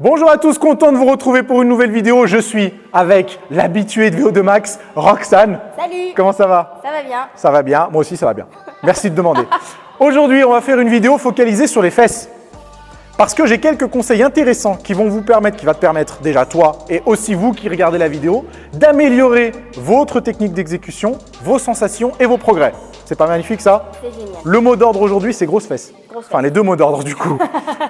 Bonjour à tous, content de vous retrouver pour une nouvelle vidéo. Je suis avec l'habitué de VO2 Max, Roxane. Salut! Comment ça va? Ça va bien. Ça va bien, moi aussi ça va bien. Merci de demander. Aujourd'hui, on va faire une vidéo focalisée sur les fesses. Parce que j'ai quelques conseils intéressants qui vont vous permettre, qui va te permettre déjà toi et aussi vous qui regardez la vidéo, d'améliorer votre technique d'exécution, vos sensations et vos progrès. C'est pas magnifique ça? C'est génial. Le mot d'ordre aujourd'hui, c'est grosse fesse. Grosse Enfin, fesse. les deux mots d'ordre du coup.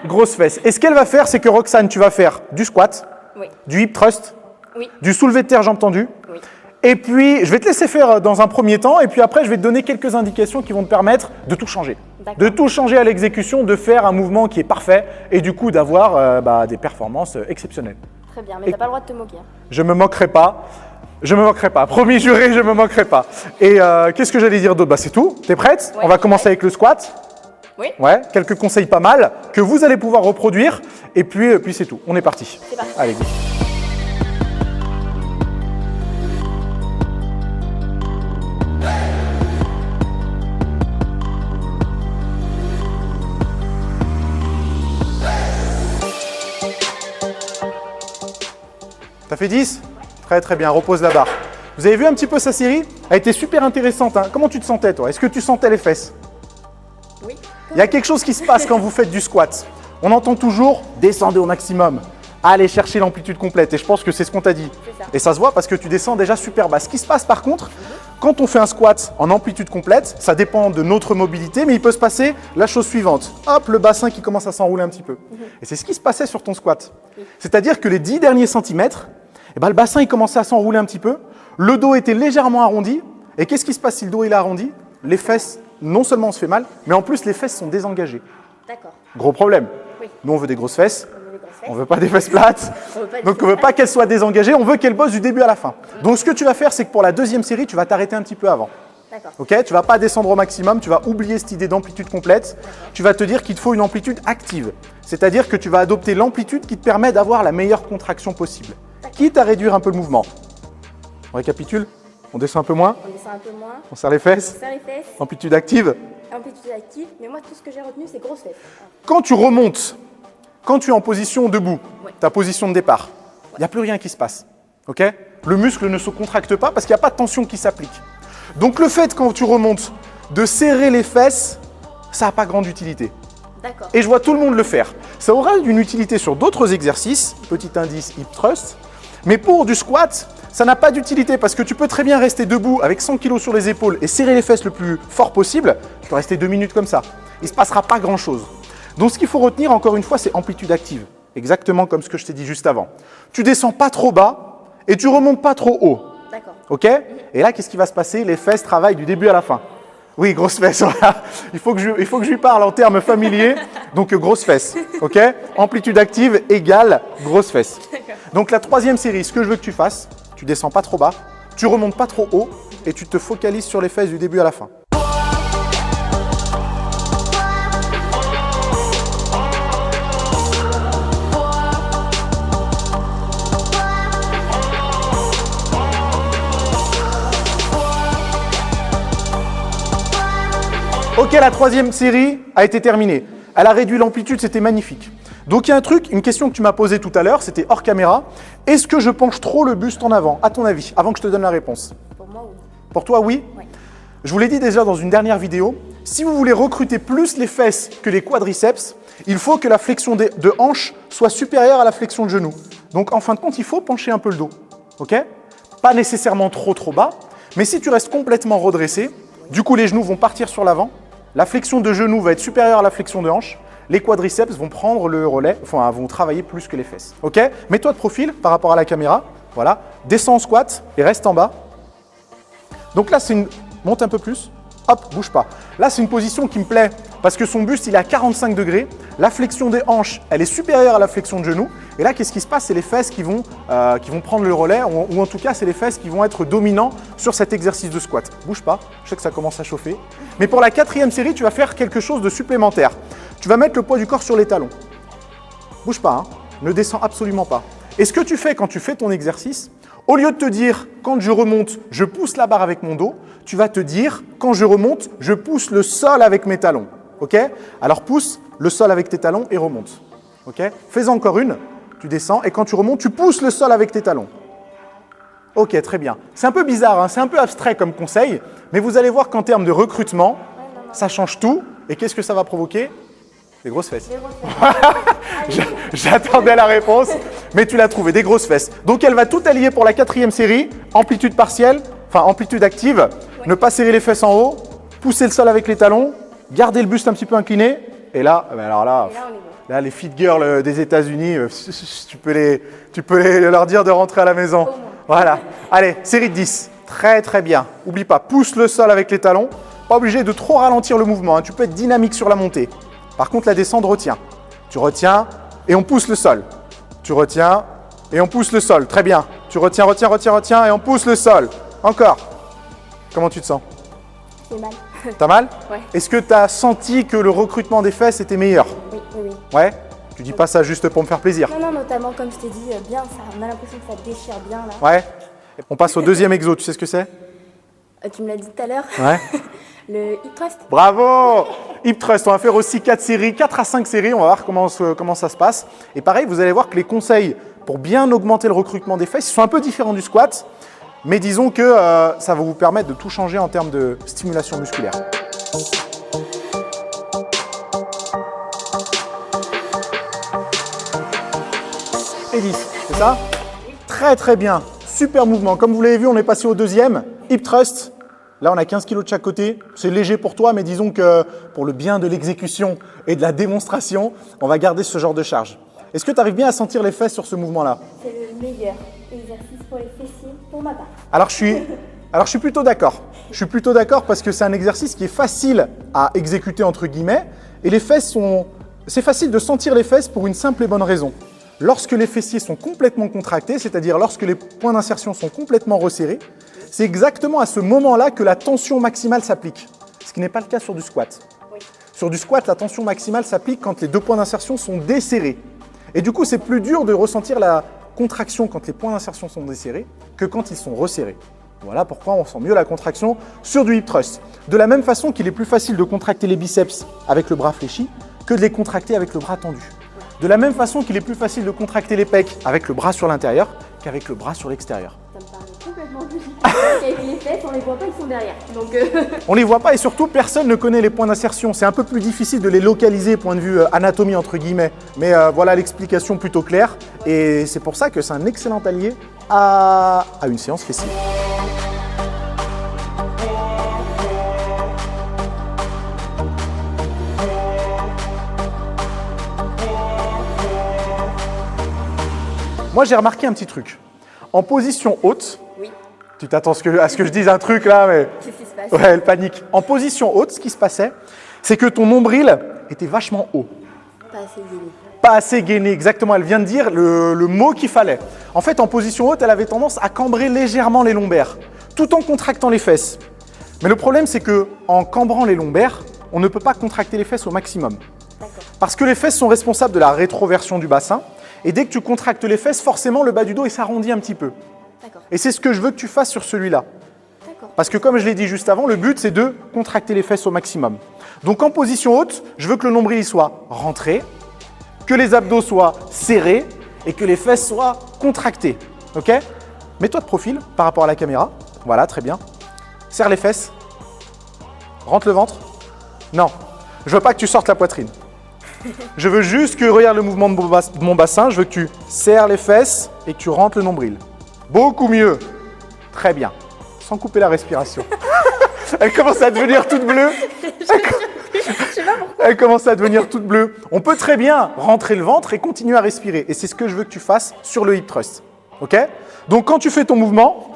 Grosse fesse. Et ce qu'elle va faire, c'est que Roxane, tu vas faire du squat, Oui. du hip thrust, Oui. du soulevé de terre jambes tendues. Oui. Et puis, je vais te laisser faire dans un premier temps. Et puis après, je vais te donner quelques indications qui vont te permettre de tout changer. D'accord. De tout changer à l'exécution, de faire un mouvement qui est parfait et du coup d'avoir des performances exceptionnelles. Très bien, mais t'as pas le droit de te moquer. Hein. Je me moquerai pas. Je me moquerai pas. Promis, juré, je me moquerai pas. Et qu'est-ce que j'allais dire d'autre? C'est tout. T'es prête? Ouais, On va commencer avec le squat. Oui. Ouais, quelques conseils pas mal que vous allez pouvoir reproduire. Et puis c'est tout. On est parti. C'est parti. Allez, go. T'as fait 10? Très très bien, repose la barre. Vous avez vu un petit peu sa série? Elle a été super intéressante. Hein. Comment tu te sentais toi? Est-ce que tu sentais les fesses? Oui. Il y a quelque chose qui se passe quand vous faites du squat. On entend toujours « descendez au maximum ». Allez chercher l'amplitude complète. Et je pense que c'est ce qu'on t'a dit. C'est ça. Et ça se voit parce que tu descends déjà super bas. Ce qui se passe par contre, quand on fait un squat en amplitude complète, ça dépend de notre mobilité, mais il peut se passer la chose suivante. Hop, le bassin qui commence à s'enrouler un petit peu. Et c'est ce qui se passait sur ton squat. C'est-à-dire que les 10 derniers centimètres, le bassin il commençait à s'enrouler un petit peu. Le dos était légèrement arrondi. Et qu'est-ce qui se passe si le dos il est arrondi? Les fesses, non seulement on se fait mal, mais en plus les fesses sont désengagées. D'accord. Gros problème. Oui. Nous on veut des grosses fesses. On veut des grosses fesses. On veut pas des fesses plates. On veut pas des Donc on fesses veut pas qu'elles soient désengagées, on veut qu'elles bossent du début à la fin. Donc ce que tu vas faire, c'est que pour la deuxième série, tu vas t'arrêter un petit peu avant. D'accord. Ok? Tu vas pas descendre au maximum, tu vas oublier cette idée d'amplitude complète. Tu vas te dire qu'il te faut une amplitude active. C'est-à-dire que tu vas adopter l'amplitude qui te permet d'avoir la meilleure contraction possible. Quitte à réduire un peu le mouvement. On récapitule? On descend un peu moins? On descend un peu moins. On serre les fesses? On serre les fesses. Amplitude active? Amplitude active. Mais moi, tout ce que j'ai retenu, c'est grosses fesses. Quand tu remontes, quand tu es en position debout, Ouais. ta position de départ, il n'y a plus rien qui se passe. Ok? Le muscle ne se contracte pas parce qu'il n'y a pas de tension qui s'applique. Donc le fait, quand tu remontes, de serrer les fesses, ça n'a pas grande utilité. D'accord. Et je vois tout le monde le faire. Ça aura une utilité sur d'autres exercices, petit indice hip thrust, mais pour du squat, ça n'a pas d'utilité parce que tu peux très bien rester debout avec 100 kg sur les épaules et serrer les fesses le plus fort possible. Tu peux rester 2 minutes comme ça. Il ne se passera pas grand-chose. Donc ce qu'il faut retenir encore une fois, c'est amplitude active. Exactement comme ce que je t'ai dit juste avant. Tu descends pas trop bas et tu remontes pas trop haut. D'accord. Ok? Et là, qu'est-ce qui va se passer? Les fesses travaillent du début à la fin. Oui, grosse fesse, voilà. Il faut que je lui parle en termes familiers. Donc, grosse fesse. Ok? Amplitude active égale grosse fesse. Donc, la troisième série, ce que je veux que tu fasses, tu descends pas trop bas, tu remontes pas trop haut et tu te focalises sur les fesses du début à la fin. Ok, la troisième série a été terminée. Elle a réduit l'amplitude, c'était magnifique. Donc il y a un truc, une question que tu m'as posée tout à l'heure, c'était hors caméra. Est-ce que je penche trop le buste en avant, à ton avis, avant que je te donne la réponse? Pour moi, oui. Pour toi, oui? Ouais. Je vous l'ai dit déjà dans une dernière vidéo, si vous voulez recruter plus les fesses que les quadriceps, il faut que la flexion de hanche soit supérieure à la flexion de genou. Donc en fin de compte, il faut pencher un peu le dos. Ok? Pas nécessairement trop bas, mais si tu restes complètement redressé, du coup les genoux vont partir sur l'avant, la flexion de genou va être supérieure à la flexion de hanche, les quadriceps vont prendre le relais, enfin vont travailler plus que les fesses. Ok? Mets-toi de profil par rapport à la caméra, voilà, descends en squat et reste en bas. Donc là, c'est une... Monte un peu plus, hop, bouge pas. Là, c'est une position qui me plaît parce que son buste, il est à 45 degrés. La flexion des hanches, elle est supérieure à la flexion de genou. Et là, qu'est-ce qui se passe? C'est les fesses qui vont prendre le relais, ou en tout cas, c'est les fesses qui vont être dominants sur cet exercice de squat. Bouge pas, je sais que ça commence à chauffer. Mais pour la quatrième série, tu vas faire quelque chose de supplémentaire. Tu vas mettre le poids du corps sur les talons. Bouge pas, hein. Ne descends absolument pas. Et ce que tu fais quand tu fais ton exercice, au lieu de te dire, quand je remonte, je pousse la barre avec mon dos, tu vas te dire, quand je remonte, je pousse le sol avec mes talons. Ok? Alors pousse le sol avec tes talons et remonte. Ok? Fais-en encore une. tu descends, et quand tu remontes, tu pousses le sol avec tes talons. Ok, très bien. C'est un peu bizarre, hein, c'est un peu abstrait comme conseil, mais vous allez voir qu'en termes de recrutement, ça change tout. Et qu'est-ce que ça va provoquer? Des grosses fesses. Des grosses fesses. J'attendais la réponse, mais tu l'as trouvé, des grosses fesses. Donc elle va tout allier pour la 4e série, amplitude partielle, enfin amplitude active, ne pas serrer les fesses en haut, pousser le sol avec les talons, garder le buste un petit peu incliné, et là, alors là, Et là, on est bon. là les fit girls des États-Unis, tu peux leur dire de rentrer à la maison. Voilà. Allez, série de 10. Très très bien. Oublie pas, pousse le sol avec les talons. Pas obligé de trop ralentir le mouvement, hein. Tu peux être dynamique sur la montée. Par contre, la descente, retiens. Tu retiens et on pousse le sol. Tu retiens et on pousse le sol. Très bien. Tu retiens et on pousse le sol. Encore. Comment tu te sens? C'est mal. T'as mal? Ouais. Est-ce que tu as senti que le recrutement des fesses était meilleur? Oui, oui, oui. Ouais? Tu dis pas ça juste pour me faire plaisir. Non, non, notamment, comme je t'ai dit, bien, ça, on a l'impression que ça déchire bien, là. Ouais? On passe au 2e exo. Tu sais ce que c'est? Tu me l'as dit tout à l'heure. Ouais. Le hip thrust. Bravo! Hip thrust, on va faire aussi 4 séries, 4 à 5 séries, on va voir comment ça se passe. Et pareil, vous allez voir que les conseils pour bien augmenter le recrutement des fesses sont un peu différents du squat, mais disons que ça va vous permettre de tout changer en termes de stimulation musculaire. Et 10, c'est ça? Très très bien, super mouvement. Comme vous l'avez vu, on est passé au 2e, hip thrust. Là, on a 15 kg de chaque côté. C'est léger pour toi, mais disons que pour le bien de l'exécution et de la démonstration, on va garder ce genre de charge. Est-ce que tu arrives bien à sentir les fesses sur ce mouvement-là? C'est le meilleur exercice pour les fessiers, pour ma part. Alors, je suis plutôt d'accord. Je suis plutôt d'accord parce que c'est un exercice qui est facile à exécuter, entre guillemets. Et les fesses sont... C'est facile de sentir les fesses pour une simple et bonne raison. Lorsque les fessiers sont complètement contractés, c'est-à-dire lorsque les points d'insertion sont complètement resserrés, c'est exactement à ce moment-là que la tension maximale s'applique, ce qui n'est pas le cas sur du squat. Oui. Sur du squat, la tension maximale s'applique quand les 2 points d'insertion sont desserrés. Et du coup, c'est plus dur de ressentir la contraction quand les points d'insertion sont desserrés que quand ils sont resserrés. Voilà pourquoi on sent mieux la contraction sur du hip thrust. De la même façon qu'il est plus facile de contracter les biceps avec le bras fléchi que de les contracter avec le bras tendu. De la même façon qu'il est plus facile de contracter les pecs avec le bras sur l'intérieur qu'avec le bras sur l'extérieur. Ça me paraît complètement logique. Avec les fesses, on les voit pas, ils sont derrière. Donc, On ne les voit pas et surtout, personne ne connaît les points d'insertion. C'est un peu plus difficile de les localiser, point de vue anatomie entre guillemets. Mais voilà l'explication plutôt claire. Et c'est pour ça que c'est un excellent allié à une séance fessier. Moi, j'ai remarqué un petit truc. En position haute, oui, tu t'attends à ce que je dise un truc là, mais qu'est-ce qui se passe? ouais, elle panique. En position haute, ce qui se passait, c'est que ton nombril était vachement haut. Pas assez gainé. Pas assez gainé, exactement. Elle vient de dire le mot qu'il fallait. En fait, en position haute, elle avait tendance à cambrer légèrement les lombaires, tout en contractant les fesses. Mais le problème, c'est que en cambrant les lombaires, on ne peut pas contracter les fesses au maximum. D'accord. Parce que les fesses sont responsables de la rétroversion du bassin. Et dès que tu contractes les fesses, forcément, le bas du dos il s'arrondit un petit peu. D'accord. Et c'est ce que je veux que tu fasses sur celui-là. D'accord. Parce que comme je l'ai dit juste avant, le but, c'est de contracter les fesses au maximum. Donc en position haute, je veux que le nombril il soit rentré, que les abdos soient serrés et que les fesses soient contractées. Ok? Mets-toi de profil par rapport à la caméra. Voilà, très bien. Serre les fesses. Rentre le ventre. Non, je veux pas que tu sortes la poitrine. Je veux juste que, regarde le mouvement de mon bassin, je veux que tu serres les fesses et que tu rentres le nombril. Beaucoup mieux. Très bien. Sans couper la respiration. Elle commence à devenir toute bleue. Elle commence à devenir toute bleue. On peut très bien rentrer le ventre et continuer à respirer. Et c'est ce que je veux que tu fasses sur le hip thrust. Ok? Donc quand tu fais ton mouvement,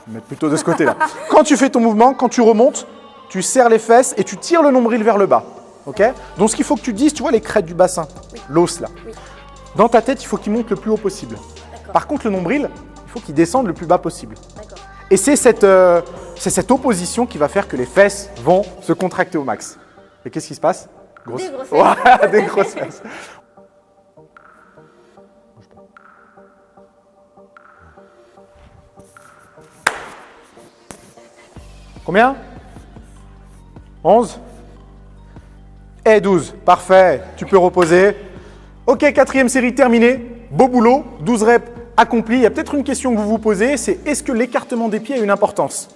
je vais mettre plutôt de ce côté-là. Quand tu fais ton mouvement, quand tu remontes, tu serres les fesses et tu tires le nombril vers le bas. Ok? Donc ce qu'il faut que tu te dises, tu vois les crêtes du bassin, Oui. l'os là. Oui. Dans ta tête, il faut qu'il monte le plus haut possible. D'accord. Par contre, le nombril, il faut qu'il descende le plus bas possible. D'accord. Et c'est cette opposition qui va faire que les fesses vont se contracter au max. Et qu'est-ce qui se passe? Des grosses fesses. Voilà, des grosses fesses. Combien? 11 et 12. Parfait. Tu peux reposer. Ok, 4e série terminée. Beau boulot, 12 reps accomplis. Il y a peut-être une question que vous vous posez, c'est est-ce que l'écartement des pieds a une importance?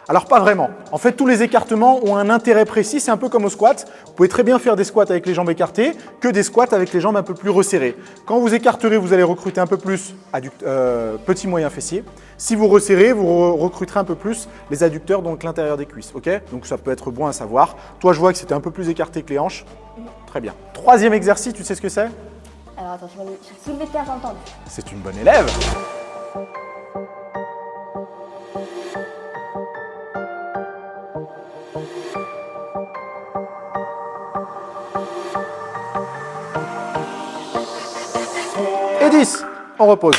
Alors pas vraiment. En fait, tous les écartements ont un intérêt précis, c'est un peu comme au squat. Vous pouvez très bien faire des squats avec les jambes écartées que des squats avec les jambes un peu plus resserrées. Quand vous écarterez, vous allez recruter un peu plus petit moyen fessier. Si vous resserrez, vous recruterez un peu plus les adducteurs, donc l'intérieur des cuisses. Ok? Donc ça peut être bon à savoir. Toi, je vois que c'était un peu plus écarté que les hanches. Très bien. Troisième exercice, tu sais ce que c'est? Alors attends, je vais soulever de terre, j'ai entendu. C'est une bonne élève. Et 10, on repose.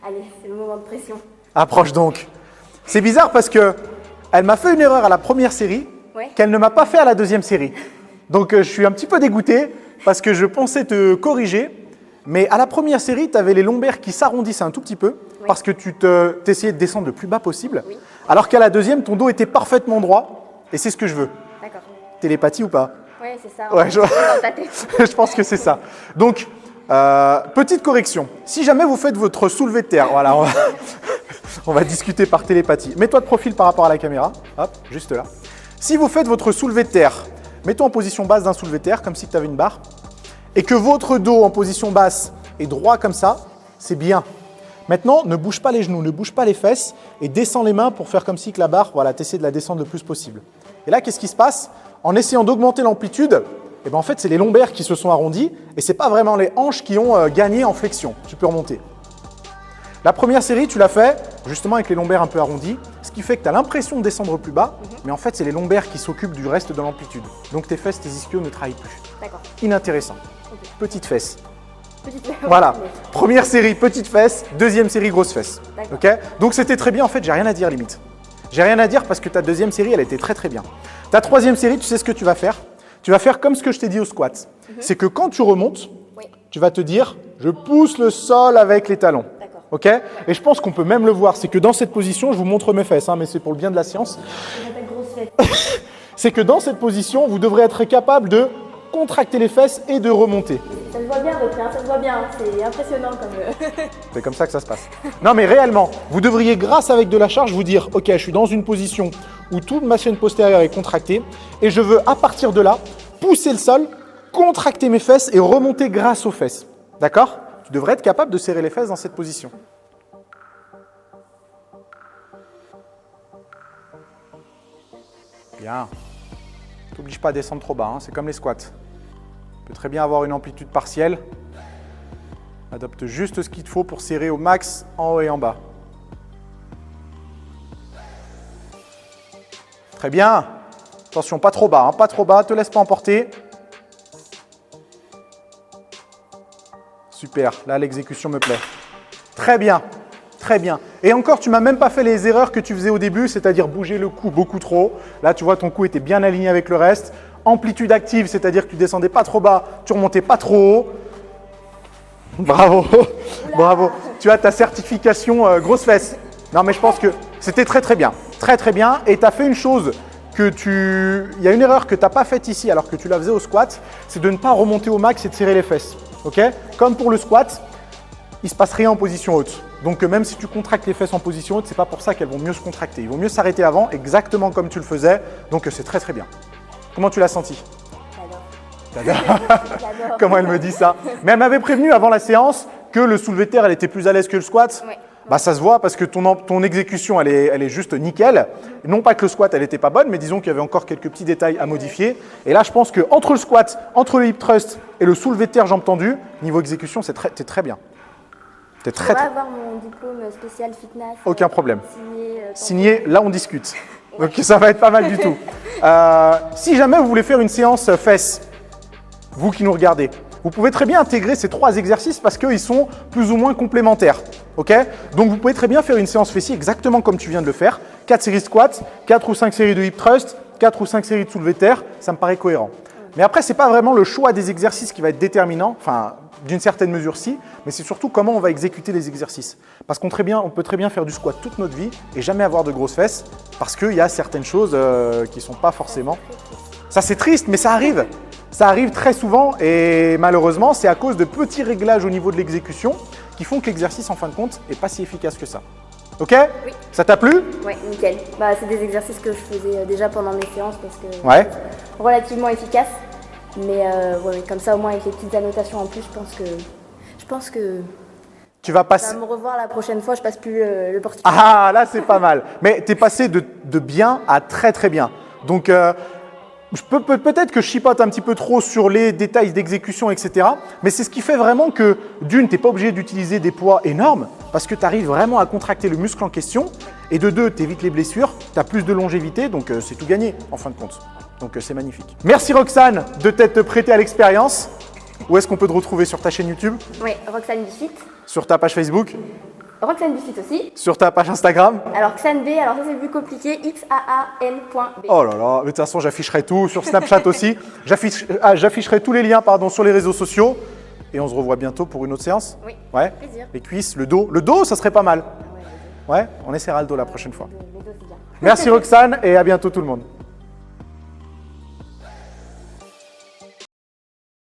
Allez, c'est le moment de pression. Approche donc. C'est bizarre parce que elle m'a fait une erreur à la première série qu'elle ne m'a pas fait à la deuxième série. Donc je suis un petit peu dégoûté parce que je pensais te corriger, mais à la première série, tu avais les lombaires qui s'arrondissaient un tout petit peu parce que tu essayais de descendre le plus bas possible, alors qu'à la deuxième, ton dos était parfaitement droit et c'est ce que je veux. D'accord. Télépathie ou pas? Ouais, c'est ça. Ouais, Dans ta tête. je pense que c'est ça. Donc, petite correction. Si jamais vous faites votre soulevé de terre, voilà, on va discuter par télépathie. Mets-toi de profil par rapport à la caméra. Hop, juste là. Si vous faites votre soulevé de terre, mets-toi en position basse d'un soulevé de terre, comme si tu avais une barre, et que votre dos en position basse est droit comme ça, c'est bien. Maintenant, ne bouge pas les genoux, ne bouge pas les fesses et descends les mains pour faire comme si que la barre, voilà, tu essaies de la descendre le plus possible. Et là, qu'est-ce qui se passe? En essayant d'augmenter l'amplitude, eh ben en fait, c'est les lombaires qui se sont arrondis et ce n'est pas vraiment les hanches qui ont gagné en flexion. Tu peux remonter. La première série, tu l'as fait justement avec les lombaires un peu arrondis, ce qui fait que tu as l'impression de descendre plus bas, mais en fait, c'est les lombaires qui s'occupent du reste de l'amplitude. Donc tes fesses, tes ischios ne travaillent plus. D'accord. Inintéressant. Ok. Petite fesse. Petite... Voilà. Première série, petite fesse. Deuxième série, grosse fesse. Ok? Donc c'était très bien. En fait, j'ai rien à dire limite. J'ai rien à dire parce que ta deuxième série, elle était très très bien. Ta troisième série, tu sais ce que tu vas faire? Tu vas faire comme ce que je t'ai dit au squat. C'est que quand tu remontes, tu vas te dire, je pousse le sol avec les talons. Ok? Et je pense qu'on peut même le voir. C'est que dans cette position, je vous montre mes fesses, hein, mais c'est pour le bien de la science. C'est que dans cette position, vous devrez être capable de contracter les fesses et de remonter. Ça se voit bien, votre ça se voit bien. C'est impressionnant comme... C'est comme ça que ça se passe. Non, mais réellement, vous devriez, grâce avec de la charge, vous dire, ok, je suis dans une position où toute ma chaîne postérieure est contractée et je veux, à partir de là, pousser le sol, contracter mes fesses et remonter grâce aux fesses. D'accord? Tu devrais être capable de serrer les fesses dans cette position. Bien. T'oblige pas à descendre trop bas, hein, c'est comme les squats. Tu peux très bien avoir une amplitude partielle. Adopte juste ce qu'il te faut pour serrer au max en haut et en bas. Très bien. Attention, pas trop bas, hein, pas trop bas, te laisse pas emporter. Super, là l'exécution me plaît. Très bien, très bien. Et encore, tu m'as même pas fait les erreurs que tu faisais au début, c'est-à-dire bouger le cou beaucoup trop. Là, tu vois, ton cou était bien aligné avec le reste. Amplitude active, c'est-à-dire que tu descendais pas trop bas, tu remontais pas trop haut. Bravo, bravo. Tu as ta certification grosse fesse. Non, mais je pense que c'était très très bien. Très très bien. Et tu as fait une chose il y a une erreur que tu n'as pas faite ici alors que tu la faisais au squat, c'est de ne pas remonter au max et de serrer les fesses. Ok? Comme pour le squat, il ne se passe rien en position haute. Donc même si tu contractes les fesses en position haute, ce n'est pas pour ça qu'elles vont mieux se contracter. Ils vont mieux s'arrêter avant, exactement comme tu le faisais. Donc c'est très très bien. Comment tu l'as senti? J'adore. Comment elle me dit ça? Mais elle m'avait prévenu avant la séance que le soulevé de terre, elle était plus à l'aise que le squat. Ouais. Bah, ça se voit parce que ton exécution, elle est juste nickel. Non pas que le squat, elle n'était pas bonne, mais disons qu'il y avait encore quelques petits détails à modifier. Et là, je pense qu'entre le squat, entre le hip thrust et le soulevé de terre jambes tendues, niveau exécution, t'es très bien. Je pourrais avoir mon diplôme spécial fitness. Aucun problème. Signé, là on discute. Donc ça va être pas mal du tout. Si jamais vous voulez faire une séance fesses, vous qui nous regardez, vous pouvez très bien intégrer ces 3 exercices parce qu'ils sont plus ou moins complémentaires. Ok? Donc vous pouvez très bien faire une séance fessier exactement comme tu viens de le faire. 4 séries de squats, 4 ou 5 séries de hip thrust, 4 ou 5 séries de soulevé de terre, ça me paraît cohérent. Mais après, ce n'est pas vraiment le choix des exercices qui va être déterminant, enfin d'une certaine mesure si, mais c'est surtout comment on va exécuter les exercices. Parce qu'on peut très bien faire du squat toute notre vie et jamais avoir de grosses fesses parce qu'il y a certaines choses qui ne sont pas forcément… Ça c'est triste, mais ça arrive. Ça arrive très souvent et malheureusement, c'est à cause de petits réglages au niveau de l'exécution qui font que l'exercice, en fin de compte, n'est pas si efficace que ça. Ok? Oui. Ça t'a plu? Ouais, nickel. Bah, c'est des exercices que je faisais déjà pendant mes séances parce que Ouais. relativement efficaces. Mais ouais, comme ça, au moins avec les petites annotations en plus, je pense que Tu vas ça passer... va me revoir la prochaine fois. Je passe plus le portique. Ah, là, c'est pas mal. Mais tu es passé de bien à très très bien. Donc, peut-être que je chipote un petit peu trop sur les détails d'exécution, etc. Mais c'est ce qui fait vraiment que, d'une, tu n'es pas obligé d'utiliser des poids énormes parce que tu arrives vraiment à contracter le muscle en question. Et de deux, tu évites les blessures, tu as plus de longévité, donc c'est tout gagné en fin de compte. Donc c'est magnifique. Merci Roxane de t'être prêtée à l'expérience. Où est-ce qu'on peut te retrouver sur ta chaîne YouTube, Ouais, Roxane Bissuit. sur ta page Facebook, Roxane Bissuit aussi. sur ta page Instagram? Alors Xan B, alors ça c'est plus compliqué, XAAN.B. Oh là là, mais de toute façon, j'afficherai tout sur Snapchat aussi. J'afficherai tous les liens sur les réseaux sociaux. Et on se revoit bientôt pour une autre séance. Oui, Ouais. plaisir. Les cuisses, le dos. Le dos, ça serait pas mal. Ouais, on essaiera le dos la prochaine fois. Les deux, c'est bien. Merci Roxane et à bientôt tout le monde.